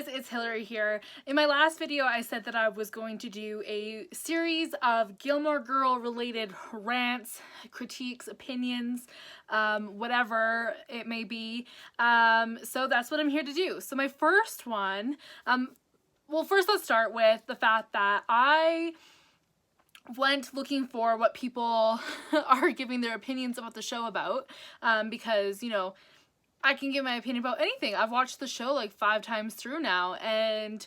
it's Hillary here. In my last video, I said that I was going to do a series of Gilmore Girl related rants, critiques, opinions, whatever it may be. So that's what I'm here to do. So my first one, well, first let's start with the fact that I went looking for what people are giving their opinions about the show about, because, you know, I can give my opinion about anything. I've watched the show like 5 times through now, and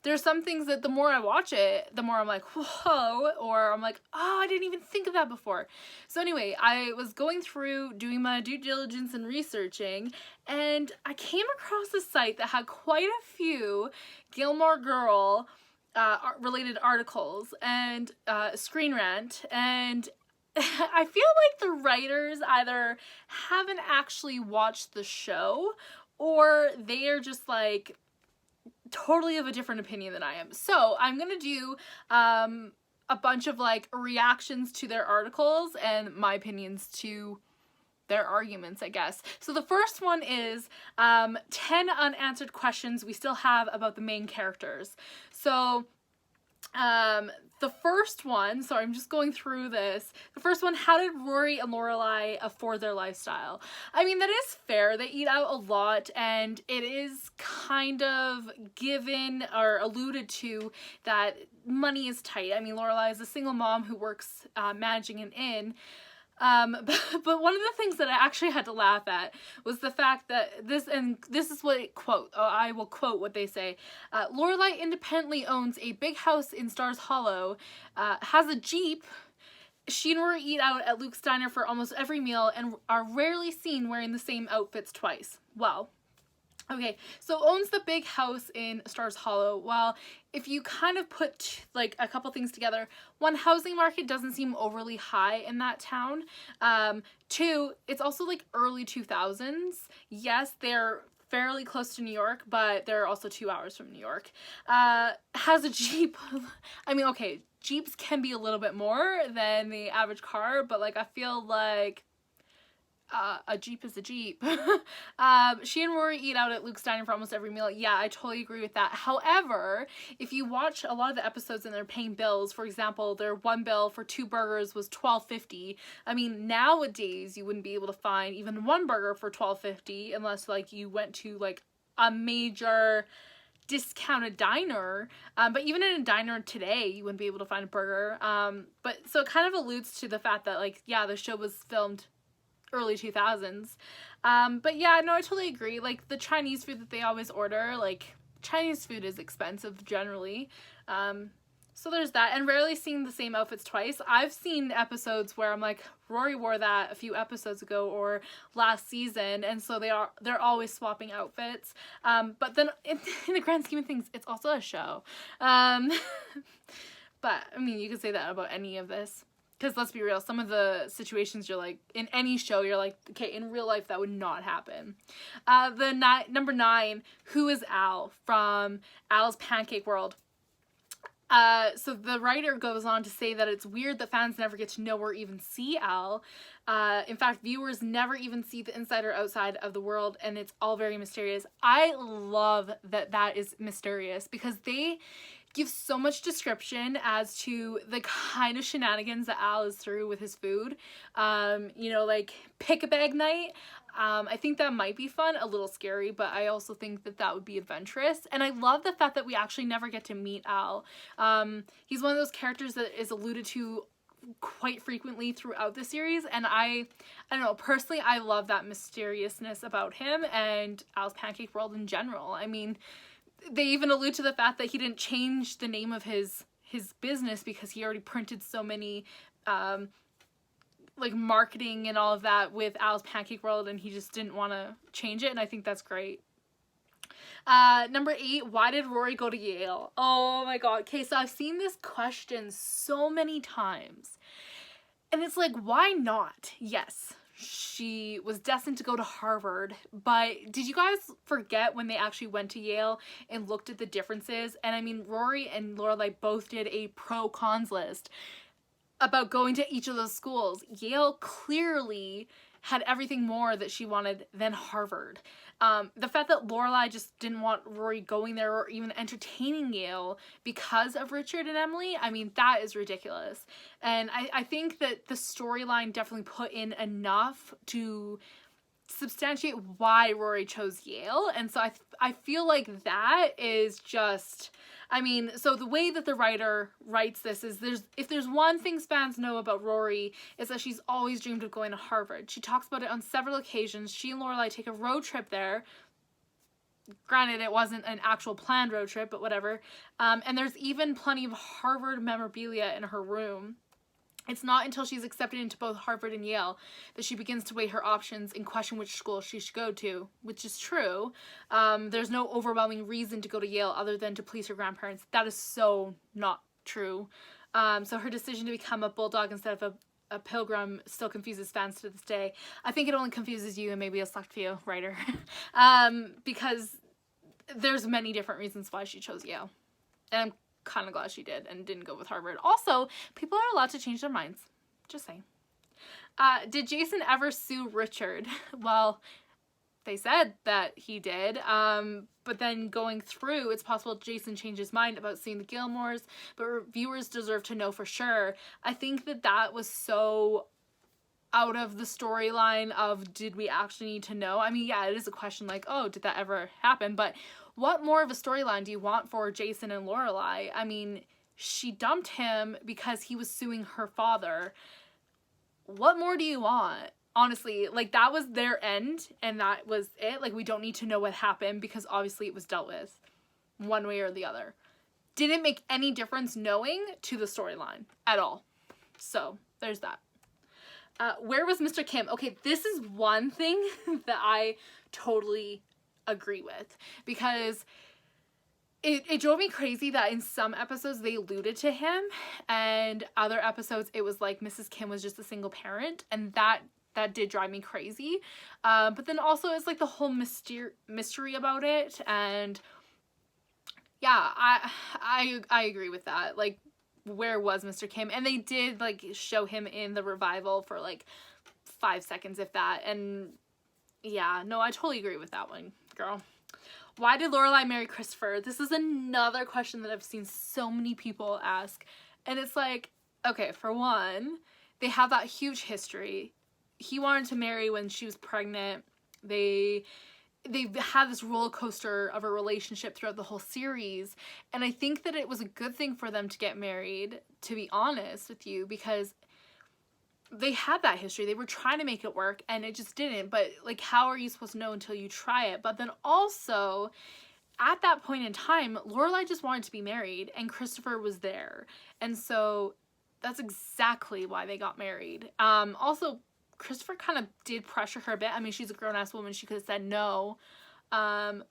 there's some things that the more I watch it, the more I'm like, whoa, or I'm like, oh, I didn't even think of that before. So anyway, I was going through doing my due diligence and researching, and I came across a site that had quite a few Gilmore Girl related articles and Screen Rant, and I feel like the writers either haven't actually watched the show or they are just like totally of a different opinion than I am. So I'm gonna do a bunch of like reactions to their articles and my opinions to their arguments, I guess. So the first one is 10 unanswered questions we still have about the main characters. So the first one, sorry, I'm just going through this. The first one, how did Rory and Lorelai afford their lifestyle? I mean, that is fair. They eat out a lot, and it is kind of given or alluded to that money is tight. I mean, Lorelai is a single mom who works managing an inn. But one of the things that I actually had to laugh at was the fact that this is what it I will quote what they say. Lorelai independently owns a big house in Stars Hollow, has a Jeep. She and Rory eat out at Luke's Diner for almost every meal and are rarely seen wearing the same outfits twice. Well, okay, so owns the big house in Stars Hollow. Well, if you kind of put like a couple things together, one, housing market doesn't seem overly high in that town. 2, it's also like early 2000s. Yes, they're fairly close to New York, but they're also 2 hours from New York. Has a Jeep. I mean, okay, Jeeps can be a little bit more than the average car, but like I feel like a Jeep is a Jeep. She and Rory eat out at Luke's Diner for almost every meal. Yeah, I totally agree with that. However, if you watch a lot of the episodes and they're paying bills, for example, their one bill for 2 burgers was $12.50. I mean, nowadays you wouldn't be able to find even one burger for $12.50 unless like you went to like a major discounted diner, but even in a diner today you wouldn't be able to find a burger. But so it kind of alludes to the fact that like, yeah, the show was filmed early 2000s. But yeah, no, I totally agree. Like the Chinese food that they always order, like Chinese food is expensive generally. So there's that, and rarely seeing the same outfits twice. I've seen episodes where I'm like, Rory wore that a few episodes ago or last season, and so they're always swapping outfits. But then in the grand scheme of things, it's also a show. But I mean, you could say that about any of this. Because let's be real, some of the situations you're like, in any show, you're like, okay, in real life, that would not happen. Number 9, who is Al from Al's Pancake World? So the writer goes on to say that it's weird that fans never get to know or even see Al. In fact, viewers never even see the inside or outside of the world, and it's all very mysterious. I love that that is mysterious because they give so much description as to the kind of shenanigans that Al is through with his food. You know, like pick-a-bag night. I think that might be fun, a little scary, but I also think that that would be adventurous. And I love the fact that we actually never get to meet Al. He's one of those characters that is alluded to quite frequently throughout the series, and I don't know, personally I love that mysteriousness about him and Al's Pancake World in general. I mean, they even allude to the fact that he didn't change the name of his business because he already printed so many like marketing and all of that with Al's Pancake World, and he just didn't want to change it, and I think that's great. Number 8, why did Rory go to Yale? Oh my god. Okay, so I've seen this question so many times, and it's like, why not? Yes, she was destined to go to Harvard, but did you guys forget when they actually went to Yale and looked at the differences? And I mean, Rory and Lorelai both did a pro-cons list about going to each of those schools. Yale clearly had everything more that she wanted than Harvard. The fact that Lorelai just didn't want Rory going there or even entertaining Yale because of Richard and Emily, I mean, that is ridiculous. And I think that the storyline definitely put in enough to substantiate why Rory chose Yale. And so I feel like that is just, I mean, so the way that the writer writes this is if there's one thing fans know about Rory, is that she's always dreamed of going to Harvard. She talks about it on several occasions. She and Lorelai take a road trip there. Granted, it wasn't an actual planned road trip, but whatever. And there's even plenty of Harvard memorabilia in her room. It's not until she's accepted into both Harvard and Yale that she begins to weigh her options and question which school she should go to, which is true. There's no overwhelming reason to go to Yale other than to please her grandparents. That is so not true. So her decision to become a bulldog instead of a pilgrim still confuses fans to this day. I think it only confuses you and maybe a select few, writer. Because there's many different reasons why she chose Yale. And I'm kind of glad she did and didn't go with Harvard. Also, people are allowed to change their minds. Just saying. Did Jason ever sue Richard? Well, they said that he did. But then going through, it's possible Jason changed his mind about suing the Gilmores, but viewers deserve to know for sure. I think that was so out of the storyline of, did we actually need to know? I mean, yeah, it is a question like, oh, did that ever happen? But what more of a storyline do you want for Jason and Lorelai? I mean, she dumped him because he was suing her father. What more do you want? Honestly, like, that was their end, and that was it. Like, we don't need to know what happened because obviously it was dealt with one way or the other. Didn't make any difference knowing to the storyline at all. So, there's that. Where was Mr. Kim? Okay, this is one thing that I totally agree with, because it drove me crazy that in some episodes they alluded to him, and other episodes it was like Mrs. Kim was just a single parent, and that did drive me crazy. But then also it's like the whole mystery about it, and yeah, I agree with that. Like, where was Mr. Kim? And they did like show him in the revival for like 5 seconds, if that. And yeah, no, I totally agree with that one, girl. Why did Lorelai marry Christopher? This is another question that I've seen so many people ask. And it's like, okay, for one, they have that huge history. He wanted to marry when she was pregnant. They've had this roller coaster of a relationship throughout the whole series, and I think that it was a good thing for them to get married, to be honest with you, because they had that history. They were trying to make it work, and it just didn't. But like, how are you supposed to know until you try it? But then also, at that point in time, Lorelai just wanted to be married, and Christopher was there, and so that's exactly why they got married. Also, Christopher kind of did pressure her a bit. I mean, she's a grown-ass woman. She could have said no. But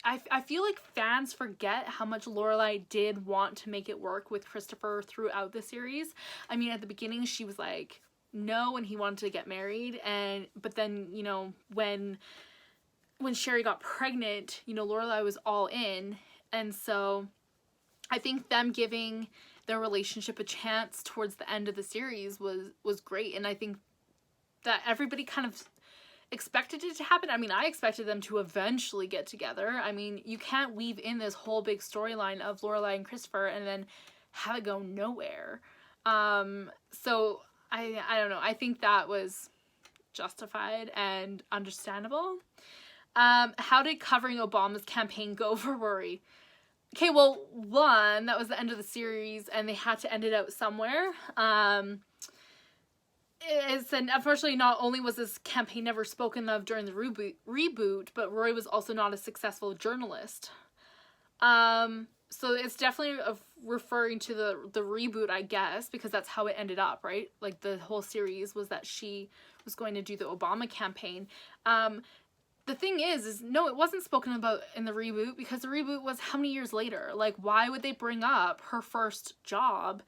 I feel like fans forget how much Lorelai did want to make it work with Christopher throughout the series. I mean, at the beginning, she was like, no, and he wanted to get married. But then, you know, when Sherry got pregnant, you know, Lorelai was all in. And so I think them giving their relationship a chance towards the end of the series was great, and I think that everybody kind of expected it to happen. I mean, I expected them to eventually get together. I mean, you can't weave in this whole big storyline of Lorelai and Christopher and then have it go nowhere. So I don't know. I think that was justified and understandable. How did covering Obama's campaign go for Rory? Okay, well, one, that was the end of the series, and they had to end it out somewhere. And unfortunately, not only was this campaign never spoken of during the reboot, but Rory was also not a successful journalist. So it's definitely referring to the reboot, I guess, because that's how it ended up, right? Like, the whole series was that she was going to do the Obama campaign. The thing is no, it wasn't spoken about in the reboot, because the reboot was how many years later? Like, why would they bring up her first job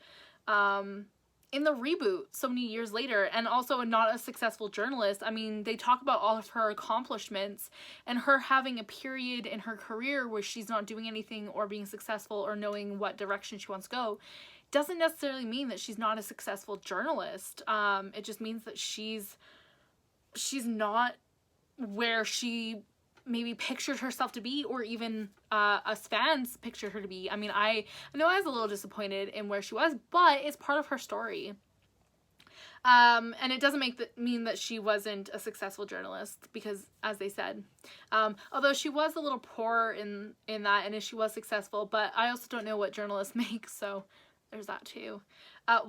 in the reboot so many years later? And also, not a successful journalist. I mean, they talk about all of her accomplishments and her having a period in her career where she's not doing anything or being successful or knowing what direction she wants to go. Doesn't necessarily mean that she's not a successful journalist. It just means that she's she's not where she maybe pictured herself to be, or even us fans pictured her to be. I mean, I know I was a little disappointed in where she was, but it's part of her story. And it doesn't mean that she wasn't a successful journalist, because as they said, although she was a little poor in that, and she was successful, but I also don't know what journalists make, so there's that too.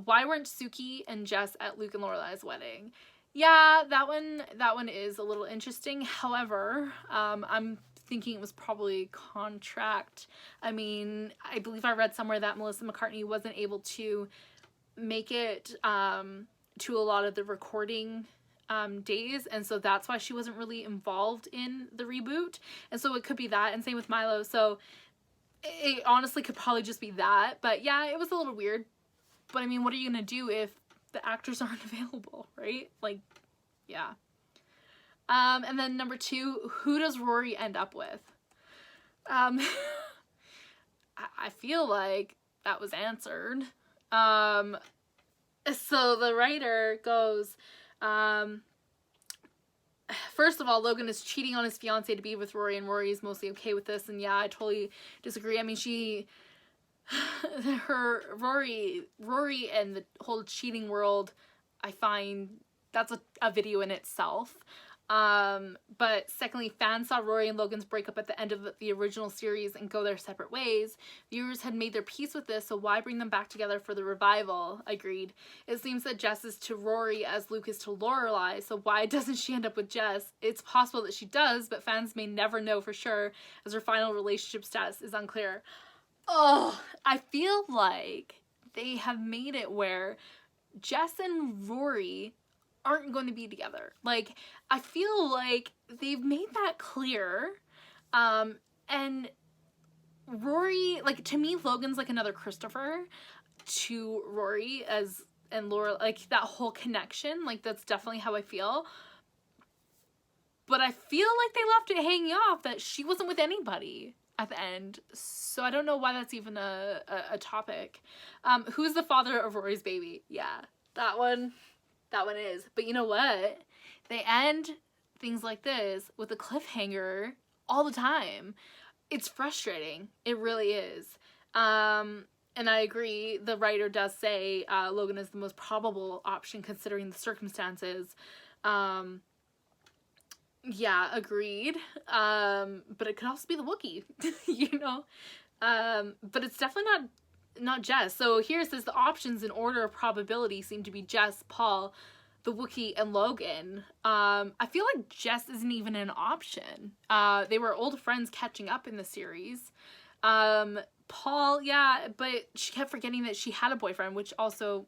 Why weren't Suki and Jess at Luke and Lorelai's wedding? Yeah, that one is a little interesting. However, I'm thinking it was probably contract. I mean, I believe I read somewhere that Melissa McCartney wasn't able to make it to a lot of the recording days, and so that's why she wasn't really involved in the reboot, and so it could be that, and same with Milo, so it honestly could probably just be that. But yeah, it was a little weird, but I mean, what are you gonna do if the actors aren't available, right? Like, yeah. And then number 2, who does Rory end up with? I feel like that was answered. So the writer goes, first of all, Logan is cheating on his fiance to be with Rory, and Rory is mostly okay with this, and yeah, I totally disagree. I mean, Rory and the whole cheating world, I find that's a video in itself. But secondly, fans saw Rory and Logan's breakup at the end of the original series and go their separate ways. Viewers had made their peace with this, so why bring them back together for the revival? Agreed. It seems that Jess is to Rory as Luke is to Lorelai, so why doesn't she end up with Jess? It's possible that she does, but fans may never know for sure, as her final relationship status is unclear. Oh, I feel like they have made it where Jess and Rory aren't going to be together. Like, I feel like they've made that clear. And Rory, like, to me, Logan's like another Christopher to Rory and Laura, like that whole connection. Like, that's definitely how I feel. But I feel like they left it hanging off that she wasn't with anybody at the end, so I don't know why that's even a topic. Who's the father of Rory's baby? Yeah, that one is. But you know what? They end things like this with a cliffhanger all the time. It's frustrating. It really is. And I agree. The writer does say Logan is the most probable option considering the circumstances. Yeah, agreed. But it could also be the Wookiee, you know? But it's definitely not Jess. So here it says the options in order of probability seem to be Jess, Paul, the Wookiee, and Logan. I feel like Jess isn't even an option. They were old friends catching up in the series. Paul, yeah, but she kept forgetting that she had a boyfriend, which also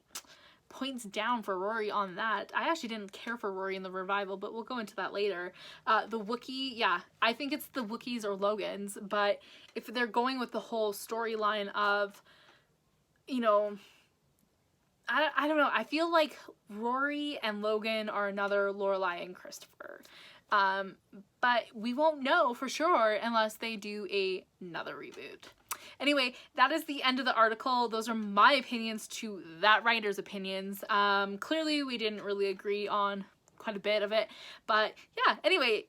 points down for Rory on that. I actually didn't care for Rory in the revival, but we'll go into that later. The Wookiee, yeah, I think it's the Wookiees or Logans, but if they're going with the whole storyline of, you know, I don't know, I feel like Rory and Logan are another Lorelai and Christopher. But we won't know for sure unless they do another reboot. Anyway, that is the end of the article. Those are my opinions to that writer's opinions. Clearly, we didn't really agree on quite a bit of it. But yeah, anyway,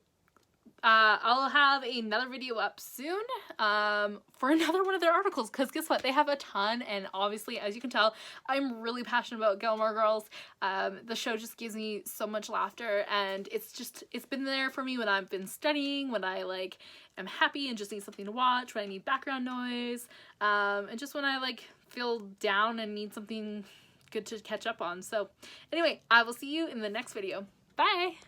I'll have another video up soon for another one of their articles, because guess what? They have a ton, and obviously, as you can tell, I'm really passionate about Gilmore Girls. The show just gives me so much laughter, and it's been there for me when I've been studying, when I like am happy and just need something to watch, when I need background noise, and just when I like feel down and need something good to catch up on. So anyway, I will see you in the next video. Bye!